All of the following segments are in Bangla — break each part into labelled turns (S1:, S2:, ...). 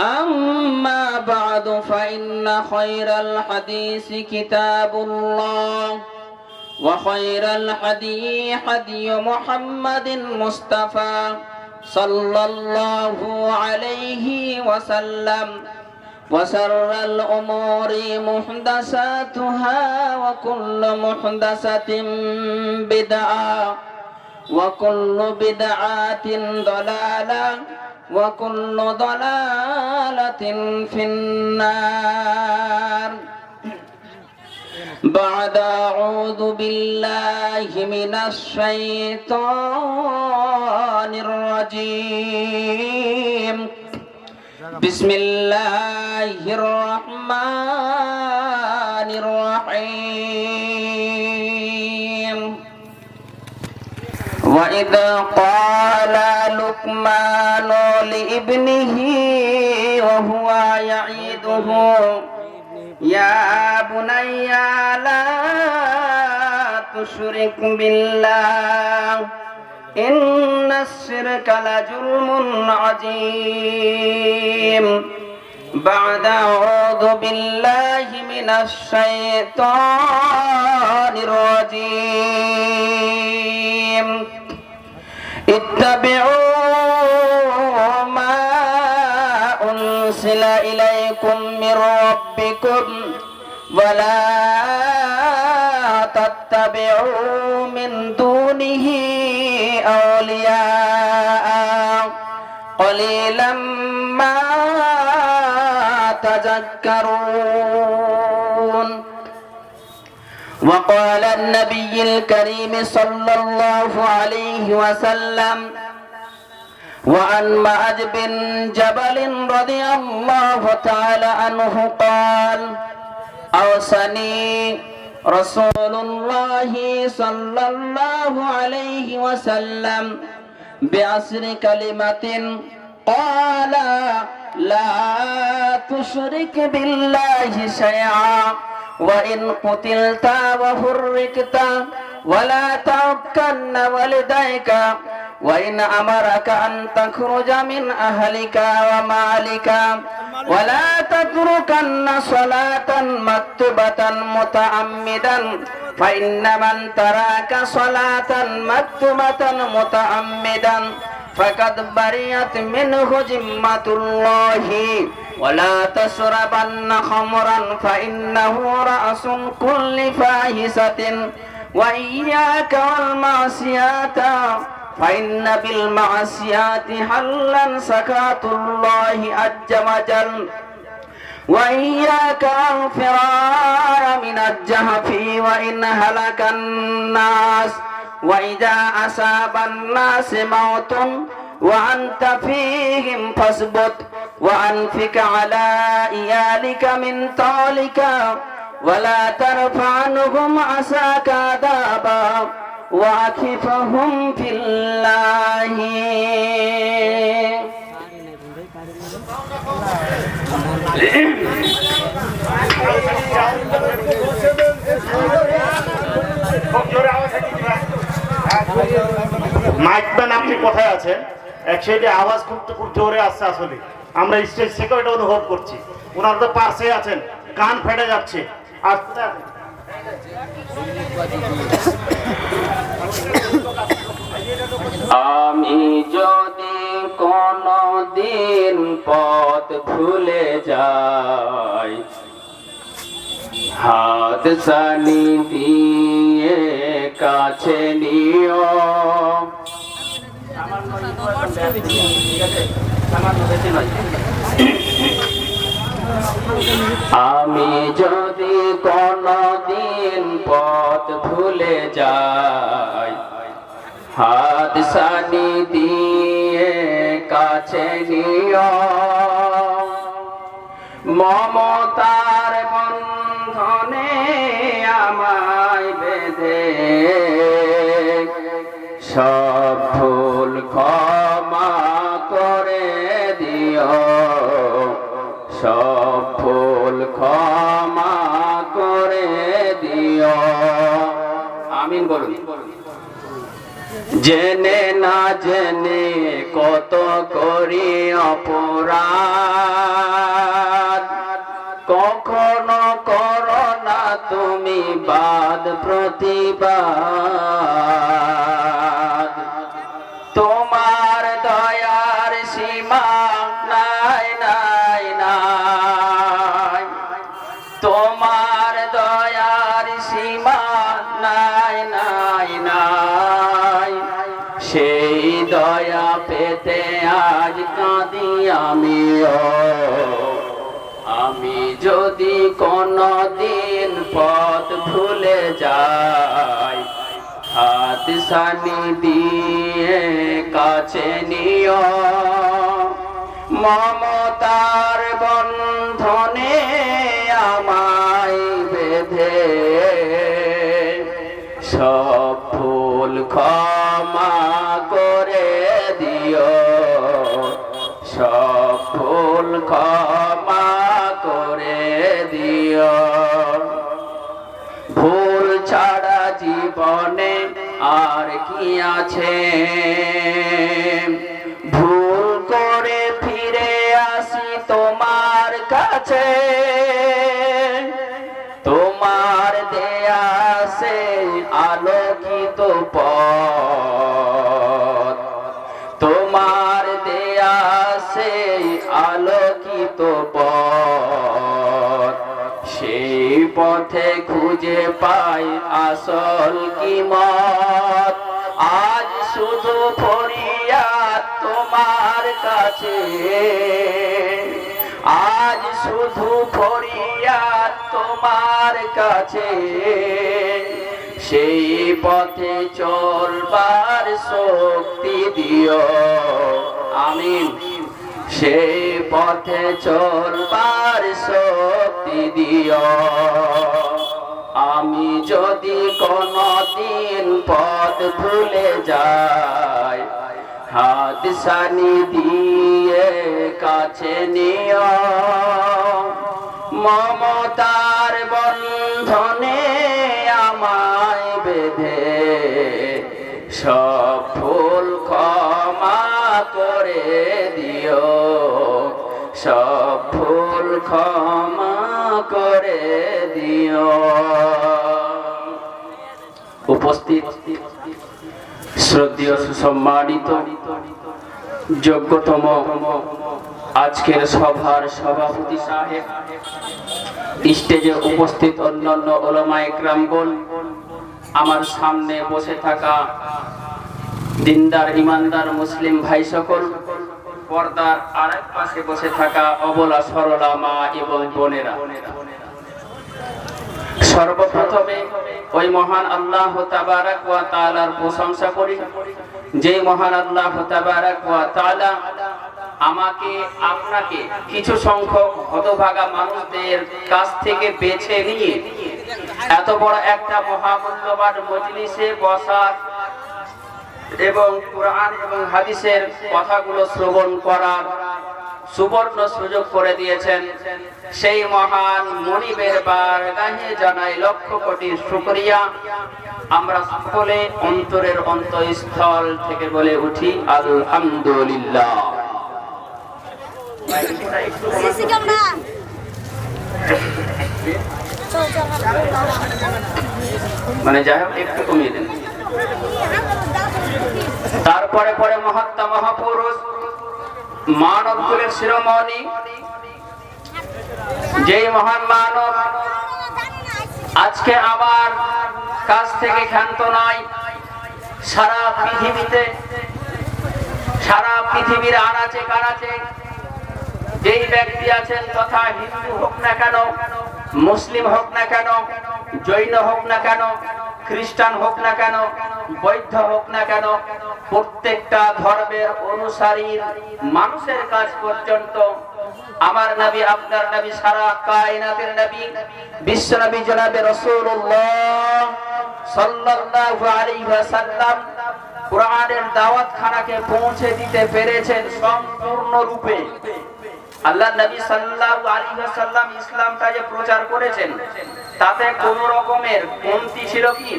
S1: أما بعد فإن خير الحديث كتاب الله وخير الهدي هدي محمد مصطفى صلى الله عليه وسلم وشر الأمور محدثاتها وكل محدثة بدعة وكل بدعة ضلالة وكل ضلالة في النار. بعد أعوذ بالله من الشيطان الرجيم. بسم الله الرحمن الرحيم. وإذ قال لقمان لابنه وهو يعظه يا بني لا تشرك بالله إن الشرك لجرم عظيم. بعد أعوذ بالله من الشيطان الرجيم. اتبعوا ما أنزل إليكم من ربكم ولا تتبعوا من دونه أولياء قليلا ما تذكرون. وقال النبي الكريم صلى الله عليه وسلم وعن معاذ بن جبل رضي الله تعالى عنه قال أوصاني رسول الله صلى الله عليه وسلم بعشر كلمة قال لا تشرك بالله شيئا وإن قتلت وحرقت ولا تعقن والديك وإن أمرك أن تخرج من أهلك ومالك ولا تتركن صلاة مكتوبة متعمدا فإن من ترك صلاة مكتوبة متعمدا فقد برئت منه ذمة الله. ولا تشربن خمرا فإنه رأس كل فاحشة وإياك والمعصيات فإن بالمعصيات حلا سكات الله عز وجل وإياك الفرار من الجهف وإن هلك الناس وإذا أصاب الناس موت وأنت فيهم فاثبت وأنفق على إيالك من طولك ولا ترفع عنهم عساك عذابا وعكفهم في الله.
S2: মাইকম্যান আপনি কোথায় আছেন? এক সাইডে আওয়াজ খুব জোরে আসছে, আসলে আমরা স্টেজ থেকে এটা অনুভব করছি। ওনার তো পাশে আছেন, কান ফেটে যাচ্ছে।
S1: আমি যদি কোনদিন পথ ভুলে যাই হাত ছানি দিয়ে কাছে নিও। আমি যদি কোনদিন পথ ভুলে যাই হাত ছানি দিয়ে কাছে নিও। মমতার বন্ধনে আমায় বেঁধে সব ভুল ক্ষমা করে দিও। সব ভুল ক্ষমা করে দিও। আমিন বলুন। জেনে না জেনে কত করি অপরাধ, কখনো করো না তুমি বাদ প্রতিবাদ। তোমার দয়ার সীমা নাই নাই নাই, তোমার দয়ার সীমা নাই নাই নাই। সেই দয়া পেতে আজ কাঁদি আমিও। আমি যদি কোনো দিন পথ ভুলে যাই, হাত সানি দিয়ে কাছে নিও। মমতার বন্ধনে আমায় বেঁধে সব ভুল ক্ষমা করে দিও, সব ভুল ক্ষমা করে দিও। ভুল ছাড়া জীবনে আর কি আছে, ভুল করে ফিরে আসি তোমার কাছে। তোমার দেয়া সে আলোকিত পথ, তোমার দেয়া সে আলোকিত পথ। সেই পথে খুঁজে পাই আসল কিমত। আজ শুধু ফরিয়াদ তোমার কাছে, আজ শুধু ফরিয়াদ তোমার কাছে। সেই পথে চলবার শক্তি দিও, আমিন। সেই পথে চলবার শক্তি দিও। আমি যদি কোনো দিন পথ ভুলে যাই, হাত সানি দিয়ে কাছে নিও। মমতার বন্ধনে আমায় বেঁধে সব ভুল ক্ষমা করে দিও, সব ভুল ক্ষমা করে দিও। উপস্থিত শ্রদ্ধেয় সুসম্মানিত যোগ্যতম আজকের সভার সভাপতি সাহেব, স্টেজে উপস্থিত অন্যান্য উলামা ইকরামগণ, আমার সামনে বসে থাকা দিনদার ইমানদার মুসলিম ভাই সকল, পর্দার আরেক পাশে বসে থাকা অবলা সরলা মা এবং বোনেরা, সর্বপ্রথমে ওই মহান আল্লাহ তাবারাক ওয়া তাআলার প্রশংসা করি, যে মহান আল্লাহ তাবারাক ওয়া তাআলা আমাকে আপনাকে কিছু সংখ্যক হতভাগা মানুষদের কাছ থেকে বেছে নিয়ে এত বড় একটা মহামূল্যবান মজলিসে বসার এবং কোরআন এবং হাদিসের কথাগুলো শ্রবণ করার সুবর্ণ সুযোগ করে দিয়েছেন। সেই মহান মুনিবের বারগাহে জানাই লক্ষ কোটি শুকরিয়া। আমরা সকলে অন্তরের অন্তঃস্থল থেকে বলে উঠি আলহামদুলিল্লাহ। মানে যাই হোক একটু কমিয়ে দেন। তারপরে পরে মহাত্মা মহাপুরুষ মানব কুলের শিরোমণি, যেই মহান মানব আজকে আমার কাছ থেকে ক্ষান্ত নয়, সারা পৃথিবীতে, সারা পৃথিবীর আনাচে কানাচে যেই ব্যক্তি আছেন, তথা হিন্দু হোক না কেন, মুসলিম হোক না কেন, জৈন হোক না কেন, খ্রিস্টান হোক না কেন, বৌদ্ধ হোক না কেন, প্রত্যেকটা ধর্মের অনুসারী মানুষের কাছ পর্যন্ত আমার নবী, আপনার নবী, সারা কায়নাতের নবী, বিশ্ব নবী জনাবে রাসূলুল্লাহ সাল্লাল্লাহু আলাইহি ওয়াসাল্লাম কোরআনের দাওয়াত খানাকে পৌঁছে দিতে পেরেছেন সম্পূর্ণ রূপে। আল্লাহ নবী সাল্লাল্লাহু আলাইহি ওয়াসাল্লাম ইসলামটা যে প্রচার করেছেন, তাতে কোন রকমের কমতি ছিল কি,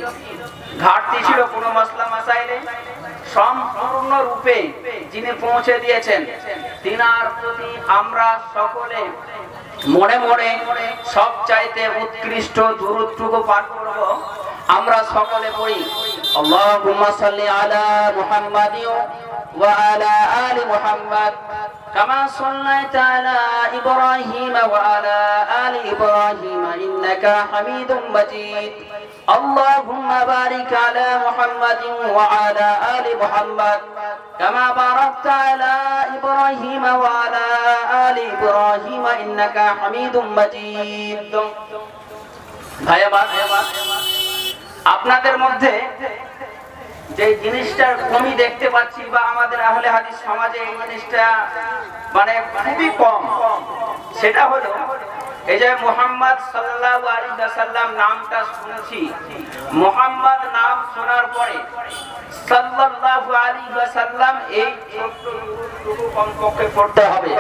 S1: ঘাটতি ছিল কোন মাসলা মাসাইলে? সম্পূর্ণ রূপে যিনি পৌঁছে দিয়েছেন, তিনার প্রতি আমরা সকলে মনে মনে সবচাইতে উৎকৃষ্ট দুরূদটুকু পাঠ করব। আমরা সকলে পড়ি আল্লাহুম্মা সাল্লি আলা মুহাম্মাদিন ওয়া আলা আলি মুহাম্মাদ কামা সাল্লাইতা আলা ইব্রাহিম ওয়া আলা আলি ইব্রাহিম ইন্নাকা হামিদুম মাজিদ। আল্লাহুম্মা বারিক আলা মুহাম্মাদিন ওয়া আলা আলি মুহাম্মাদ কামা বারাকতা আলা ইব্রাহিম ওয়া আলা আলি ইব্রাহিম ইন্নাকা হামিদুম মাজিদ। ভাইয়া, আপনাদের মধ্যে যে জিনিসটার কমি দেখতে পাচ্ছি বা আমাদের আহলে হাদিস সমাজে এই জিনিসটা মানে খুবই কম, সেটা হলো এই যে মুহাম্মদ সাল্লাল্লাহু আলাইহি ওয়াসাল্লাম নামটা শুনেছি, মুহাম্মদ নাম শোনার পরে সাল্লাল্লাহু আলাইহি ওয়াসাল্লাম এই ছোট্ট কমপক্ষে পড়তে হবে।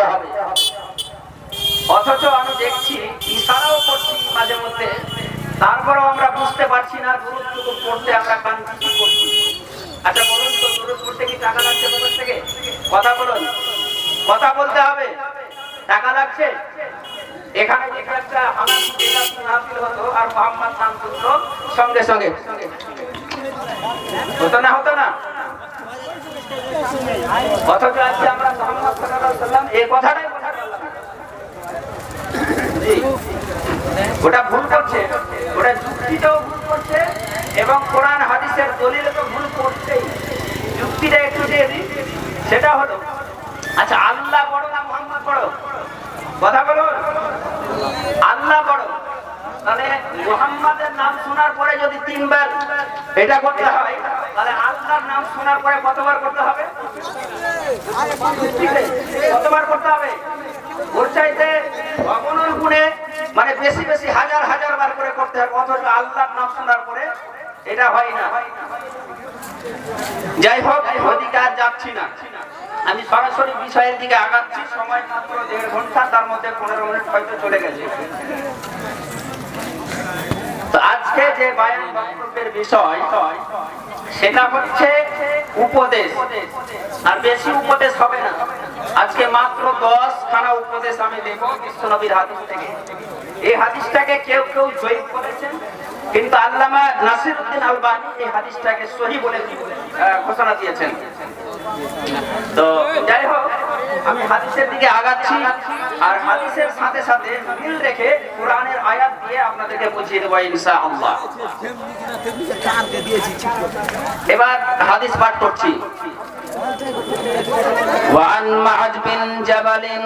S1: অথচ আমি দেখছি ইশারাও করছি মাঝে মধ্যে, তারপরেও আমরা বুঝতে পারছি না দুরূদটুকু পড়তে আমরা কনফিউজ করছি। আচ্ছা বলুন তো, দুরূদ পড়তে কি টাকা লাগছে তোমার থেকে? কথা বলুন, কথা বলতে হবে। টাকা লাগছে? এখানে একটা হানাফি বেলাল হাফিল হতো আর মুহাম্মদ নাম শুনতো সঙ্গে সঙ্গে হতো না, হতো না? অথচ আজকে আমরা মুহাম্মদ সাল্লাল্লাহু আলাইহি ওয়াসাল্লাম এই কথাটাই বলতে পারলাম না। জি, ওটা ভুল করছে, ওটা যুক্তিটাও ভুল করছে এবং কোরআন হাদিসের দলিলে তো ভুল করছেই। যুক্তিটা একটু দিয়ে দিই, সেটা হলো আচ্ছা আল্লাহ বড় না মুহাম্মদ বড়? কথা বলুন, আল্লাহ বড়। তাহলে মুহাম্মাদের নাম শোনার পরে যদি 3 বার এটা করতে হয়, তাহলে আল্লাহর নাম শোনার পরে কতবার করতে হবে? কতবার করতে হবে? ওর চাইতে অগণন গুণে মানে বেশি বেশি হাজার হাজার বার করে করতে হবে। অথচ আল্লাহর নাম শোনার পরে এটা হয় না। যাই হোক, ওদিকে আর যাচ্ছি না, আমি সরাসরি বিষয়ের দিকে আগাচ্ছি। সময় মাত্র 1.5 ঘন্টা, তার মধ্যে 15 মিনিট হয়তো চলে গেছে। তো আজকে যে বায়ান বক্তব্যের বিষয় সেটা হচ্ছে উপদেশ, আর বেশি উপদেশ হবে না। আজকে মাত্র 10 খানা উপদেশ আমি দেব বিশ্বনবীর হাদিস থেকে। এই হাদিসটাকে কেউ কেউ জয়ীফ বলেছেন, কিন্তু আল্লামা নাসিরউদ্দিন আলবানী এই হাদিসটাকে সহিহ বলে ঘোষণা দিয়েছেন। তো যাই হোক, আমি হাদিসের দিকে আগাচ্ছি আর হাদিসের সাথে সাথে মিল রেখে কোরআনের আয়াত দিয়ে আপনাদেরকে বুঝিয়ে দেব ইনশাআল্লাহ। এবার হাদিস পাঠ করছি। ওয়ান মাআদ বিন জাবালিন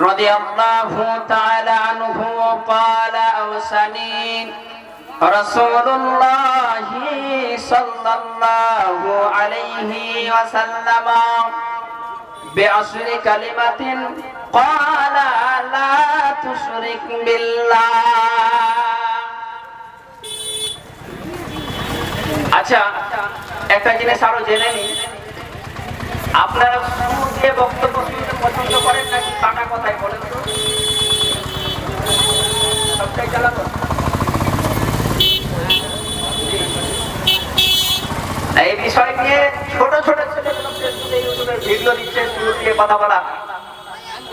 S1: রাদিয়াল্লাহু তাআলা আনহু قال أوصاني رسول الله صلى الله عليه وسلم بعشر كلمات قال لا تشرك بالله। আচ্ছা, একটা জিনিস আরো জেনে নিন, আপনারা শুরু দিয়ে বক্তব্য শুনতে পছন্দ করেন নাকি কাটা কথায় বলেন তো? সবটাই চালাবো। এই বিষয় নিয়ে ছোট ছোট ছেলেগুলোকে ইউটিউবে ভিডিও দিচ্ছে, শুরু দিয়ে কথা বলা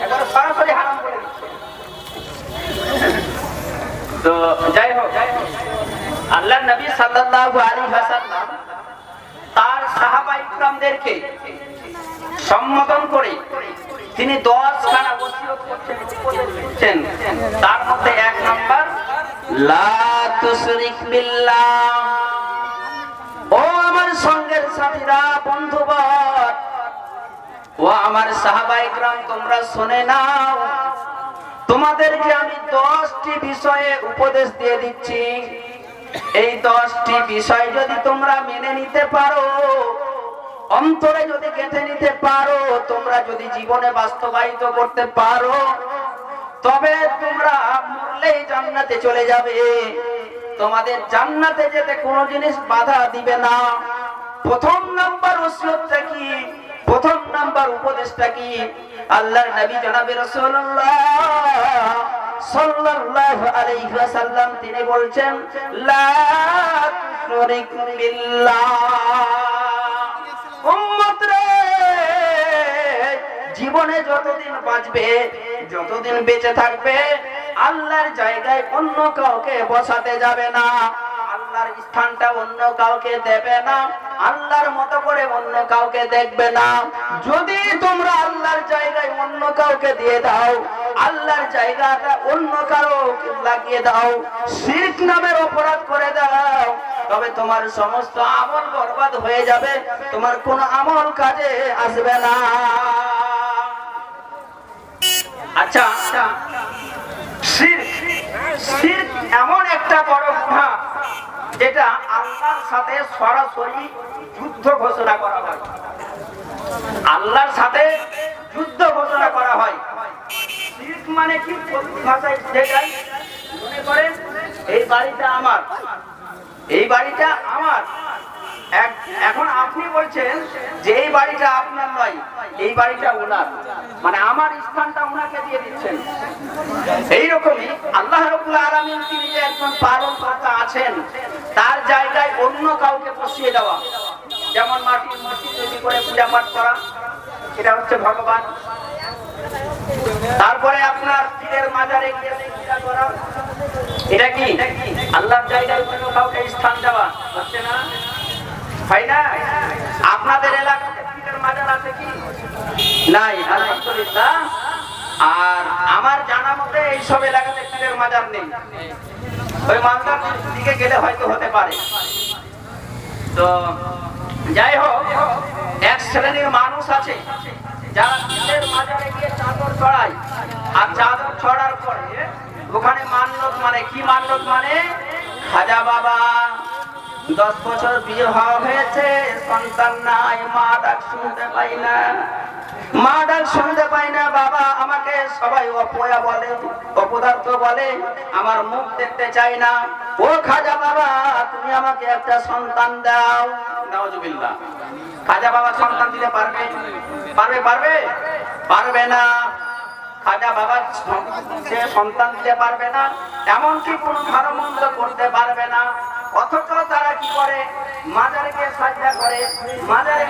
S1: এবারে সরাসরি হারাম করে দিচ্ছে। তো যাই হোক, আল্লাহর নবী সাল্লাল্লাহু আলাইহি ওয়াসাল্লাম তার সাহাবায়ে কিরামদেরকে সম্বোধন করে তিনি 10 খানা ওসিয়ত করছেন, উপদেশ দিচ্ছেন। তার মধ্যে 1 নাম্বার লা তুশরিক বিল্লাহ। ও আমার সঙ্গের সাথীরা, বন্ধুবর, ও আমার সাহাবায়ে কিরাম, তোমরা শুনে নাও, তোমাদেরকে আমি 10টি বিষয়ে উপদেশ দিয়ে দিচ্ছি। এই 10টি বিষয় যদি তোমরা মেনে নিতে পারো, অন্তরে যদি গেঁথে নিতে পারো, তোমরা যদি জীবনে বাস্তবায়িত করতে পারো, তবে তোমরা মরলেই জান্নাতে চলে যাবে। তোমাদের জান্নাতে যেতে কোনো জিনিস বাধা দিবে না। প্রথম নাম্বার ওসিয়তটা কি? প্রথম নাম্বার উপদেশটা কি? আল্লাহর নবী জনাবে রাসূলুল্লাহ সাল্লাল্লাহু আলাইহি ওয়াসাল্লাম তিনি বলছেন লা তুশরিক বিল্লাহ। উম্মত রে, জীবনে যতদিন বাঁচবে, যতদিন বেঁচে থাকবে, আল্লাহর জায়গায় অন্য কাউকে বসাতে যাবে না, আল্লাহর স্থানটা অন্য কাউকে দেবে না, আল্লাহর মতো করে অন্য কাউকে দেখবে না। যদি তোমরা আল্লাহর জায়গায় অন্য কাউকে দিয়ে দাও, আল্লাহর জায়গাটা অন্য কারো লাগিয়ে দাও, শিরক নামের অপরাধ করে দাও, তবে তোমার সমস্ত আমল বরবাদ হয়ে যাবে, তোমার কোনো আমল কাজে আসবে না। আচ্ছা, শিরক এমন একটা বড় গুনাহ যেটা আল্লাহর সাথে সরাসরি যুদ্ধ ঘোষণা করা হয়, আল্লাহর সাথে যুদ্ধ ঘোষণা করা হয়। শিরক মানে কি? ভাষায় শেখাই, মনে করেন এই বাড়িটা আমার, এই বাড়িটা আমার, এখন আপনি বলছেন যে এই বাড়িটা আপনার নয়, এই বাড়িটা ওনার, মানে আমার স্থানটা ওনাকে দিয়ে দিচ্ছেন। এইরকমই আল্লাহ রাব্বুল আলামিন তিনি যে একজন পালনকর্তা আছেন, তার জায়গায় অন্য কাউকে বসিয়ে দেওয়া, যেমন মাটির মূর্তি তৈরি করে পূজা পাঠ করা, এটা হচ্ছে ভগবান। তারপরে আপনার পীরের মাজারে গিয়ে পূজা করা, এটা কি আল্লাহর জায়গায় অন্য কাউকে স্থান দেওয়া? হচ্ছে না, হয় না? আপনাদের এলাকাতে পীরের মাজার আছে কি? নাই, আলহামদুলিল্লাহ। আর আমার জানা মতে এইসব এলাকাতে পীরের মাজার নেই, ওই মালদার দিকে গেলে হয়তো হতে পারে। তো যাই হোক, এক শ্রেণীর মানুষ আছে যারা পীরের মাজারে গিয়ে চাদর চড়ায়, আর চাদর চড়ার পরে ওখানে মান্যত মানে কি? মান্যত মানে খাজা বাবা 10 বছর বিয়ে হয়েছে, সন্তান নাই, মা ডাক শুনতে পাই না, মা ডাক শুনতে পাই না, বাবা আমাকে সবাই অপয়া বলে, অপদার্থ বলে, আমার মুখ দেখতে চাই না, ও খাজা বাবা তুমি আমাকে একটা সন্তান দাও। নাউজুবিল্লাহ। খাজা বাবা সন্তান দিতে পারবে? পারবে? পারবে? পারবে না। খাজা বাবা সে সন্তান দিতে পারবে না, এমনকি কোনো ভালো মন্দ করতে পারবে না। অথচ তারা কি করে? মাজারে গিয়ে সাজদা করে, মাজারে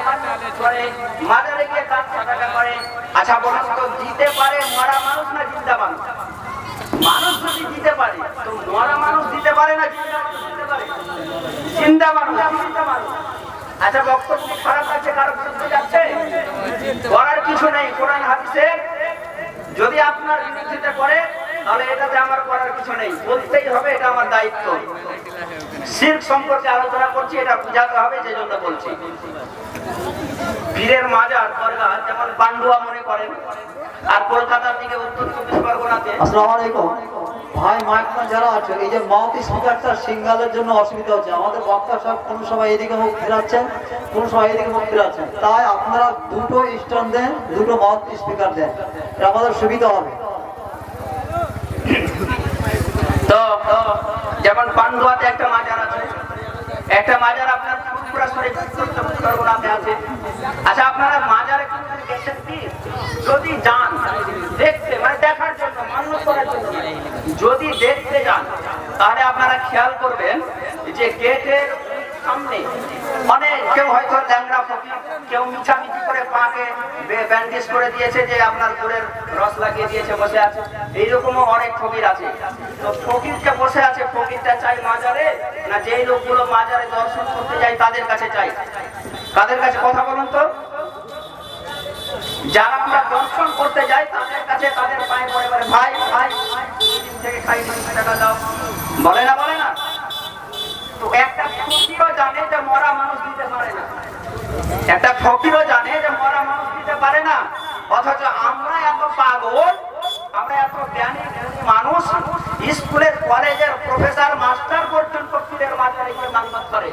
S1: করে, মাজারে গিয়ে দান সাদাকা করে। আচ্ছা বলুন তো, দিতে পারে মরা মানুষ না জিন্দা মানুষ? মানুষ যদি দিতে পারে, তো মরা মানুষ দিতে পারে না জিন্দা মানুষ দিতে পারে? জিন্দা মানুষ, জিন্দা মানুষ। আচ্ছা বক্তব্য খারাপ লাগছে, কারো বিরুদ্ধে যাচ্ছে, করার কিছু নেই। কোরআন হাদিসে যদি আপনার বিরোধিতা করে, তাহলে এটাতে আমার করার কিছু নেই, বলতেই হবে, এটা আমার দায়িত্ব। শিরক সম্পর্কে আলোচনা করছি, এটা বুঝাতে হবে, যে জন্য বলছি। পীরের মাজার দরগা যেমন পান্ডুয়া মনে করেন, আর কলকাতার দিকে উত্তর 24 পরগনাতে।
S3: আসসালামু আলাইকুম ভাই, মাইকম্যান যারা আছে, এই যে মাউথ স্পিকারটা সিঙ্গালের জন্য অসুবিধা হচ্ছে, আমাদের বক্তা সব কোনো সময় এদিকে মুখ ফেরাচ্ছেন, কোনো সময় এদিকে মুখ ফেরাচ্ছেন, তাই আপনারা দুটো স্ট্যান্ড দেন, দুটো মাউথ স্পিকার দেন, এটা আমাদের সুবিধা হবে।
S1: তো যেমন পান্ডুয়াতে একটা মাজার আছে, একটা মাজার আপনার ফুরফুরা শরীফ উত্তর 24 পরগনাতে আছে। আচ্ছা আপনারা মাজারে গেছেন কি? যদি যান দেখতে, মানে দেখার জন্য, মান্য করার জন্য, যদি দেখতে যান, তাহলে আপনারা খেয়াল করবেন যে গেটের সামনে অনেক, কেউ হয়তো ল্যাংড়া ফকির, কেউ মিছামিছি করে পাকে ব্যান্ডেজ করে দিয়েছে, যে আপনার ফুলের রস লাগিয়ে দিয়েছে, বসে আছে। এইরকমও অনেক ফকির আছে। তো ফকিরটা বসে আছে, ফকিরটা চাই মাজারে, না যেই লোকগুলো মাজারে দর্শন করতে যায় তাদের কাছে চাই? কাদের কাছে? কথা বলুন তো। যারা আমরা দর্শন করতে যাই তাদের কাছে, তাদের পায়ে পড়ে বলে, ভাই ভাই থেকে খাই টাকা দাও, বলে না? বলে না? তো একটা ফকিরও জানে যে মরা মানুষ দিতে পারে না, একটা ফকিরও জানে যে মরা মানুষ দিতে পারে না, অথচ আমরা এত পাগল, আমরা এত জ্ঞানী মানুষ, স্কুলের কলেজের প্রফেসর মাস্টার পর্যন্ত পীরের মাজারে গিয়ে মান্নত করে।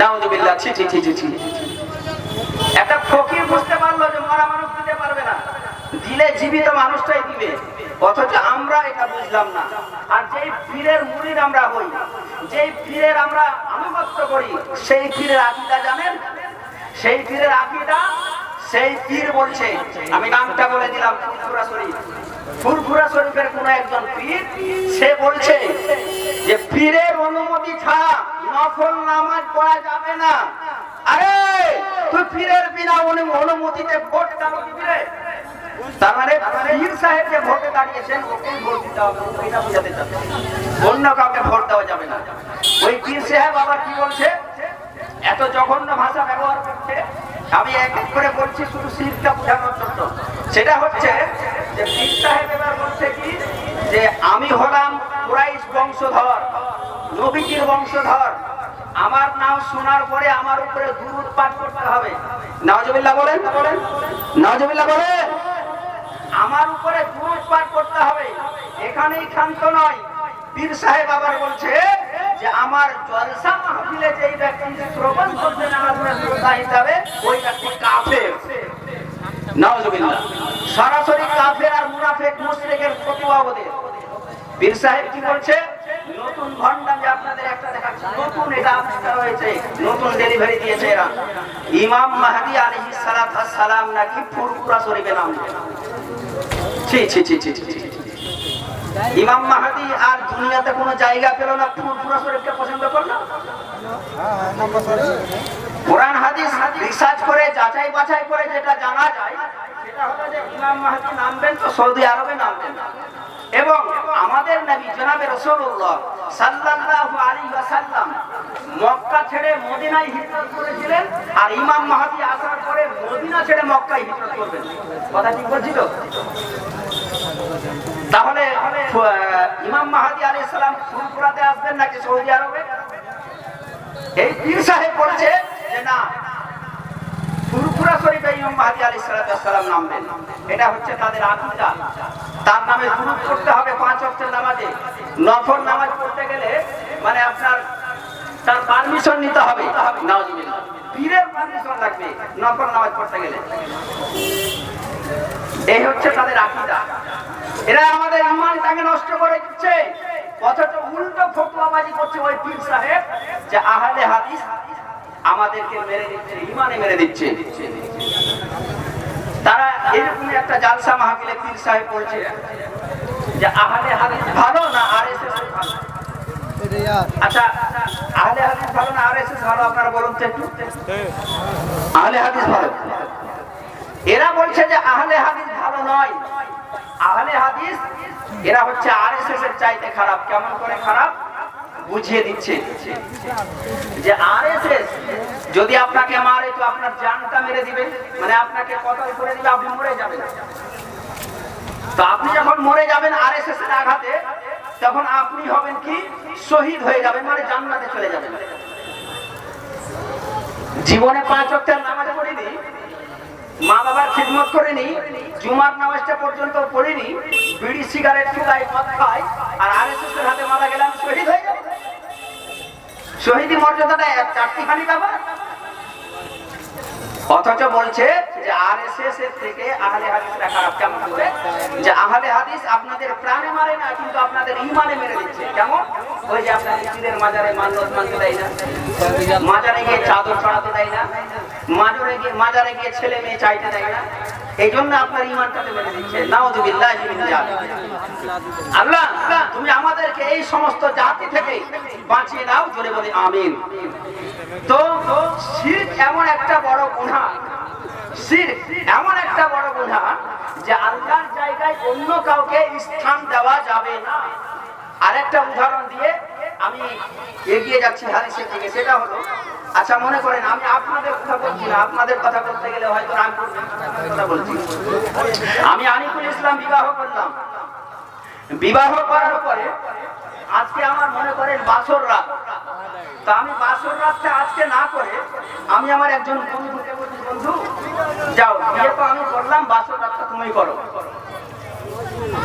S1: নাউজুবিল্লাহ। ছি ছি ছি ছি। একটা ফকির বুঝতে পারলো যে মরা মানুষ দিতে পারবে না, দিলে জীবিত মানুষটাই দিবে, অথচ আমরা এটা বুঝলাম না। আর যেই পীরের মুরিদ আমরা হই, যেই পীরের আমরা আনুগত্য করি, সেই পীরের আকীদা জানেন? সেই পীরের আকীদা, সেই পীর বলছে, আমি নামটা বলে দিলাম, ফুরফুরা শরীফ। ফুরফুরা শরীফের কোন একজন পীর, সে বলছে যে পীরের অনুমতি ছাড়া নফল নামাজ পড়া যাবে না। আরে তুই পীরের বিনা অনুমতিতে ভোট দাও দিবি রে? তার মানে পীর সাহেব যে ভোটে দাঁড়িয়েছেন ওকে ভোট দিতে হবে, এটা বোঝাতে চাচ্ছে। অন্য কাউকে ভোট দেওয়া যাবে না। ওই পীর সাহেব আবার কি বলছে, এত জঘন্য ভাষা ব্যবহার করছে। আমি এক এক করে বলছি শুধু শিরটা বোঝানোর জন্য। সেটা হচ্ছে যে পীর সাহেব এবার বলছে কি, যে আমি হলাম কুরাইশ বংশধর, নবীজির বংশধর। আমার নাম শোনার পরে আমার উপরে দুরূদ পাঠ করতে হবে। নাউজুবিল্লাহ বলেন, নাউজুবিল্লাহ বলেন। আমার উপরে দুরূদ পাঠ করতে হবে, এখানেই ক্ষান্ত নয়। পীর সাহেব আবার বলছে যে আমার জলসা মাহফিলে যেই ব্যক্তি শ্রবণ করতে না আসবে শ্রোতা হিসাবে, ওই ব্যক্তি কাফের। নাউজুবিল্লাহ। সরাসরি কাফের আর মুনাফিক মুশরিকের ফতোয়া ওদের। পীর সাহেব কি বলছে, নতুন ভণ্ডাম যে আপনাদের একটা দেখাচ্ছি, নতুন এটা আবিষ্কার হয়েছে, নতুন ডেলিভারি দিয়েছে এরা। ইমাম মাহদী আলাইহিস সালাম নাকি ফুরফুরা শরীফে নাম দেন। ছি ছি ছি ছি ছি। ইমাম মাহদী আর দুনিয়াতে কোনো জায়গা পেল না, ফুরফুরা শরীফকে পছন্দ করলো। কোরআন হাদিস রিসার্চ করে যাচাই বাছাই করে যেটা জানা যায়, সেটা হলো যে ইমাম মাহদী নামবেন তো সৌদি আরবে নামবেন না। এবং আমাদের নবী জনাবে রাসূলুল্লাহ সাল্লাল্লাহু আলাইহি ওয়াসাল্লাম মক্কা ছেড়ে মদিনায় হিজরত করেছিলেন, আর ইমাম মাহদী আসার পরে মদিনা ছেড়ে মক্কায় হিজরত করবেন। কথা ঠিক বলছি তো? তাহলে ইমাম মাহদী আলাইহিস সালাম ফুরফুরাতে আসবেন নাকি সৌদি আরবে? এই পীর সাহেব বলছে যে না, ফুরফুরা শরীফে ইমাম মাহদী আলাইহিস সালাম নামবেন। এটা হচ্ছে তাদের আকীদা। তার নামে দুরূদ পড়তে হবে 5 ওয়াক্তের নামাজে। নফল নামাজ পড়তে গেলে মানে আপনার তার পারমিশন নিতে হবে। নাউজুবিল্লাহ। পীরের পারমিশন লাগবে নফল নামাজ পড়তে গেলে। এই হচ্ছে তাদের আকীদা। এরা আমাদের ঈমানটাকে নষ্ট করে দিচ্ছে, অথচ উল্টো ফতোয়াবাজি করছে ওই পীর সাহেব, যে আহলে হাদিস আমাদেরকে মেরে দিচ্ছে, ঈমানে মেরে দিচ্ছে। তারা এরকম একটা জালসা মাহফিলে পীর সাহেব বলছে যে আহলে হাদিস ভালো না আরএসএস ভালো? আচ্ছা, আহলে হাদিস ভালো না আরএসএস ভালো, আপনারা বলুন তো একটু। আহলে হাদিস ভালো। এরা বলছে যে আহলে হাদিস ভালো নয়, আহলে হাদিস এরা হচ্ছে আরএসএস এর চাইতে খারাপ। কেমন করে খারাপ বুঝিয়ে দিচ্ছে, যে আরএসএস যদি আপনাকে মারে তো আপনার জানটা মেরে দিবে, মানে আপনাকে কতল করে দিবে, আপনি মরে যাবেন। তো আপনি যখন মরে যাবেন আরএসএস এর আঘাতে, তখন আপনি হবেন কি শহীদ হয়ে যাবেন, মানে জান্নাতে চলে যাবেন। জীবনে 5 ওয়াক্তের নামাজ পড়িনি, মা বাবার খিদমত করিনি, জুমার নামাজটা পর্যন্ত পড়িনি, বিড়ি সিগারেট চুলাই মদ খাই, আর আরএসএস এর হাতে মারা গেলে আমি শহীদ হয়ে যাব। শহীদি মর্যাদাটা চারটিখানি ব্যাপার। অথচ বলছে যে আরএসএস এর থেকে আহলে হাদিসরা খারাপ। কেমন করে? যে আহলে হাদিস আপনাদের প্রাণে মারে না, কিন্তু আপনাদের ঈমানে মেরে দিচ্ছে। কেমন? ওই যে আপনাদের পীরের মাজারে মান্নত মানতে দেয় না, মাজারে গিয়ে চাদর চড়াতে দেয় না, মাজারে গিয়ে ছেলে মেয়ে চাইতে দেয় না, এই জন্য আপনার ঈমানটাকে মেরে দিচ্ছে। নাউযুবিল্লাহি মিন যালিক। আল্লাহ তুমি আমাদেরকে এই সমস্ত জাতি থেকে বাঁচিয়ে দাও, জোরে বলি আমিন। তো শিরক এমন একটা বড় গুনাহ, শিরক এমন একটা বড় গুনাহ যে আল্লাহর জায়গায় অন্য কাউকে স্থান দেওয়া যাবে না। আরেকটা উদাহরণ দিয়ে আমি এগিয়ে যাচ্ছি হাদিসের দিকে। সেটা হলো, আচ্ছা মনে করেন আমি আপনাদের কথা বলছি না, আপনাদের কথা বলতে গেলে হয়তো রামপুর কথা বলছি। আমি আনিকুল ইসলাম বিবাহ করলাম, বিবাহ করার পরে আজকে আমার মনে করেন বাসর রাত। তো আমি বাসর রাতটা আজকে না করে আমি আমার একজন বন্ধুকে বলছি, বন্ধু যাও বিয়ে তো আমি করলাম, বাসর রাতটা তুমি করো।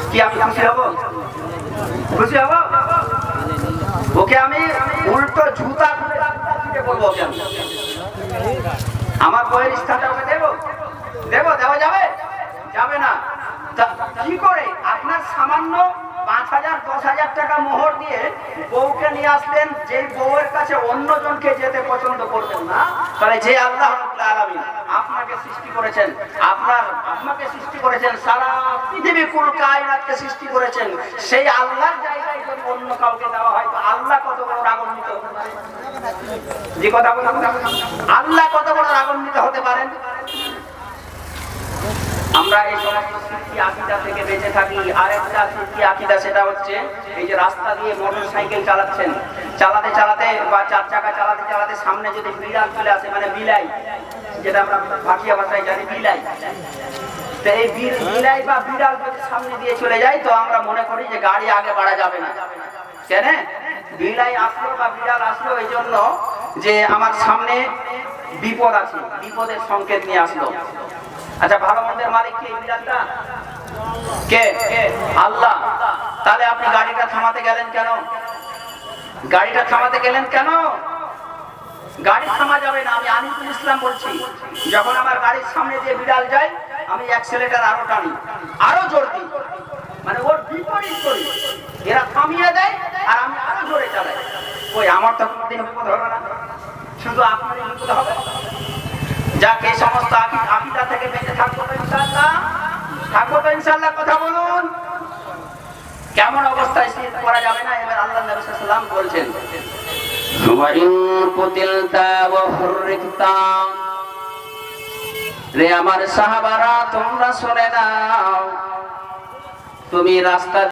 S1: কি আমি খুশি হব? খুশি হব? ওকে আমি উল্টো জুতা বলবো, আমার বইয়ের স্থানটা ওকে দেবো? দেওয়া যাবে? যাবে না। কি করে আপনার সামান্য 5,000 10,000 টাকা মোহর দিয়ে বউকে নিয়ে আসলেন, যে বউয়ের কাছে অন্যজনকে যেতে পছন্দ করবেন না, তাহলে যে আল্লাহ রাব্বুল আলামিন আপনাকে সৃষ্টি করেছেন, আপনার আপনাকে সৃষ্টি করেছেন, সারা পৃথিবী কুল কায়নাতকে সৃষ্টি করেছেন, সেই আল্লাহর জায়গায় যদি অন্য কাউকে দেওয়া হয় তো আল্লাহ কত বড় রাগান্বিত হতে পারেন? যে কথা বললাম, আল্লাহ কত বড় রাগান্বিত হতে পারেন? আমরা এই সমস্ত শিরকি আকীদা থেকে বেঁচে থাকি। আরেকটা শিরকি আকীদা, সেটা হচ্ছে এই যে রাস্তা দিয়ে মোটরসাইকেল চালাচ্ছেন, চালাতে চালাতে বা চার চাকা চালাতে চালাতে সামনে যদি বিড়াল চলে আসে, মানে বিলাই, যেটা আমরা ভাষিয়া ভাষায় জানি বিলাই, তো এই বিলাই বা বিড়াল যদি সামনে দিয়ে চলে যায় তো আমরা মনে করি যে গাড়ি আগে বাড়া যাবে না। কেন? বিলাই আসলো বা বিড়াল আসলো এই জন্য যে আমার সামনে বিপদ আছে, বিপদের সংকেত নিয়ে আসলো। আচ্ছা, ভালো মন্দের মালিক কে? বিড়ালটা কে? আল্লাহ। তাহলে আপনি গাড়িটা থামাতে গেলেন কেন? গাড়িটা থামাতে গেলেন কেন? গাড়ি থামা যাবে না। আমি আনিসুল ইসলাম বলছি, যখন আমার গাড়ির সামনে দিয়ে বিড়াল যায় আমি অ্যাক্সিলারেটর আরো টানি, আরো জোর দিই, মানে ওর বিপরীত করি। এরা থামিয়ে দেয় আর আমি আরো জোরে চালাই। ওই আমার তো কোনোদিন বিপদ হবে না, শুধু আপনারই বিপদ হবে। যাকে সমস্ত আকীদা থেকে বেঁচে থাকবো তো ইনশাআল্লাহ, থাকবো তো ইনশাআল্লাহ। কথা বলুন, কেমন অবস্থায় স্থির করা যাবে না? এবার আল্লাহ নবী সাল্লাল্লাহু আলাইহি ওয়াসাল্লাম বলছেন, ওয়া ইন কুতিলতা ওয়া হুররিকতা, রে আমার সাহাবারা তোমরা শুনে নাও, তুমি রাস্তা